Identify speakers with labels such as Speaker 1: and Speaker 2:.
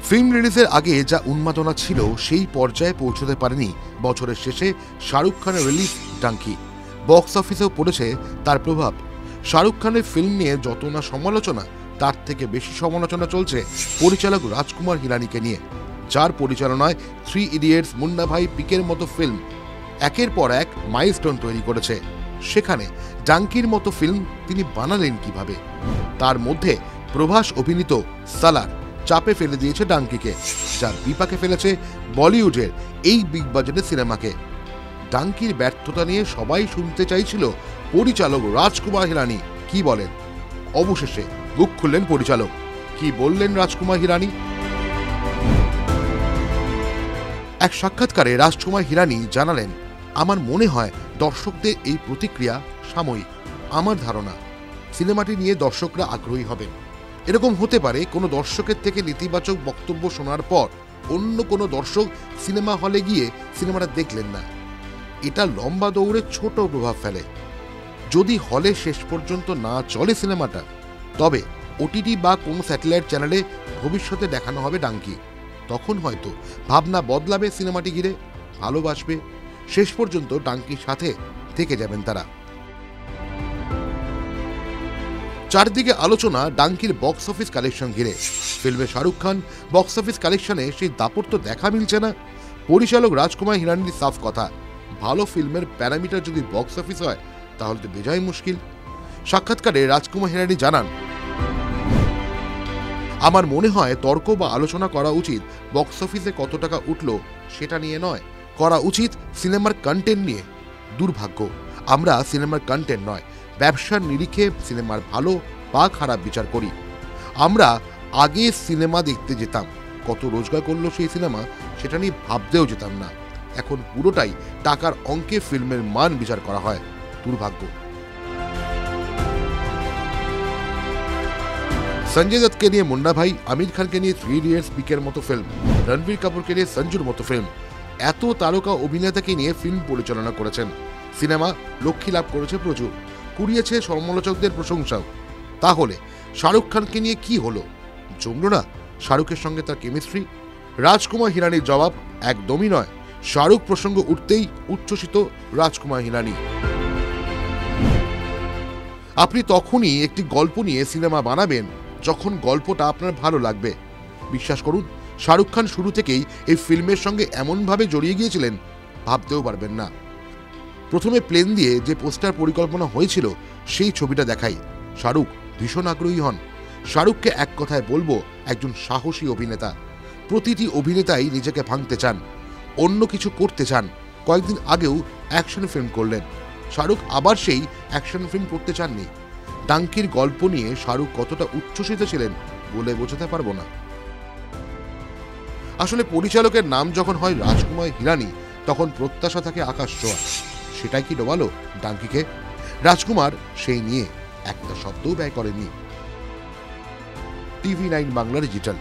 Speaker 1: Film রিলিজের আগে যা উন্মাদনা ছিল সেই পর্যায়ে পৌঁছতে পারেনি বছরের শেষে শাহরুখ খানের রিলিজ ডাঙ্কি। বক্স অফিসেও পড়েছে তার প্রভাব। শাহরুখ খানের ফিল্ম নিয়ে যত না সমালোচনা, তার থেকে বেশি সমালোচনা চলছে পরিচালক রাজকুমার হিরানিকে নিয়ে, যার পরিচালনায় 3 ইডিয়টস, মুন্না ভাই, পিকের মতো ফিল্ম একের পর এক মাইলস্টোন তৈরি করেছে। সেখানে ডাঙ্কির মতো ফিল্ম তিনি বানালেন কিভাবে? তার মধ্যে প্রভাস অভিনীত সালার চাপে ফেলে দিয়েছে ডাঙ্কিকে, যার বিপাকে ফেলেছে বলিউডের এই বিগ বাজেটের সিনেমাকে। ডাঙ্কির ব্যর্থতা নিয়ে সবাই শুনতে চাইছিল পরিচালক রাজকুমার হিরানি কি বলেন। অবশেষে মুখ খুললেন পরিচালক। কি বললেন রাজকুমার হিরানি? এক সাক্ষাৎকারে রাজকুমার হিরানি জানালেন, আমার মনে হয় দর্শকদের এই প্রতিক্রিয়া সাময়িক। আমার ধারণা সিনেমাটি নিয়ে দর্শকরা আগ্রহী হবেন। এরকম হতে পারে কোনো দর্শকের থেকে নেতিবাচক বক্তব্য শোনার পর অন্য কোনো দর্শক সিনেমা হলে গিয়ে সিনেমাটা দেখলেন না। এটা লম্বা দৌড়ে ছোট প্রভাব ফেলে। যদি হলে শেষ পর্যন্ত না চলে সিনেমাটা, তবে ওটিটি বা কোনো স্যাটেলাইট চ্যানেলে ভবিষ্যতে দেখানো হবে ডাঙ্কি। তখন হয়তো ভাবনা বদলাবে সিনেমাটি ঘিরে, ভালোবাসবে, শেষ পর্যন্ত ডাঙ্কির সাথে থেকে যাবেন তারা। চারদিকে আলোচনা ডাঙ্কির বক্স অফিস কালেকশন ঘিরে। ফিল্মে শাহরুখ খান, বক্স অফিস কালেকশনে সেই দাপট তো দেখা মিলছে না। পরিচালক রাজকুমার হিরানির সাফ কথা, ভালো ফিল্মের প্যারামিটার যদি বক্স অফিস হয় তাহলে তো বেজায় মুশকিল। সাক্ষাৎকারে রাজকুমার হিরানি জানান, আমার মনে হয় তর্ক বা আলোচনা করা উচিত বক্স অফিসে কত টাকা উঠল সেটা নিয়ে নয়, করা উচিত সিনেমার কন্টেন্ট নিয়ে। দুর্ভাগ্য আমরা সিনেমার কন্টেন্ট নয়, ব্যবসার নিরিখে সিনেমার ভালো বা খারাপ বিচার করি। আমরা আগে সিনেমা দেখতে যেতাম, কত রোজগার করলো সেই সিনেমা সেটা নিয়ে ভাবতেও যেতাম না। এখন পুরোটাই টাকার অঙ্কে ফিল্মের মান বিচার করা হয়। দুর্ভাগ্য। সঞ্জয় দত্তকে নিয়ে মুন্না ভাই, আমির খানকে নিয়ে 3 ইডিয়টস, পিকের মতো ফিল্ম, রণবীর কাপুরকে নিয়ে সঞ্জুর মতো ফিল্ম, এত তারকা অভিনেতাকে নিয়ে ফিল্ম পরিচালনা করেছেন। সিনেমা লক্ষ্মী লাভ করেছে প্রচুর, কুড়িয়েছে সমালোচকদের প্রশংসাও। তাহলে শাহরুখ খানকে নিয়ে কি হলো? জমল না শাহরুখের সঙ্গে তার কেমিস্ট্রি? রাজকুমার হিরানির জবাব, একদমই নয়। শাহরুখ প্রসঙ্গ উঠতেই উচ্ছ্বসিত রাজকুমার হিরানি। আপনি তখনই একটি গল্প নিয়ে সিনেমা বানাবেন যখন গল্পটা আপনার ভালো লাগবে। বিশ্বাস করুন, শাহরুখ খান শুরু থেকেই এই ফিল্মের সঙ্গে এমনভাবে জড়িয়ে গিয়েছিলেন ভাবতেও পারবেন না। প্রথমে প্লেন দিয়ে যে পোস্টার পরিকল্পনা হয়েছিল সেই ছবিটা দেখাই শাহরুখ ভীষণ আগ্রহী হন। শাহরুখকে এক কথায় বলবো, একজন সাহসী অভিনেতা। প্রতিটি অভিনেতাই নিজেকে ভাঙতে চান, অন্য কিছু করতে চান। কয়েকদিন আগেও অ্যাকশন ফিল্ম করলেন। শাহরুখ আবার সেই অ্যাকশন ফিল্ম করতে চাননি। ডাঙ্কির গল্প নিয়ে শাহরুখ কতটা উচ্ছ্বসিত ছিলেন বলে বোঝাতে পারবো না। আসলে পরিচালকের নাম যখন হয় রাজকুমার হিরানি, তখন প্রত্যাশা থাকে আকাশ ছোঁয়া। সেটাই কি ডোবালো ডাঙ্কিকে? রাজকুমার সেই নিয়ে একটা শব্দও ব্যয় করেননি। TV9 Bangla digital.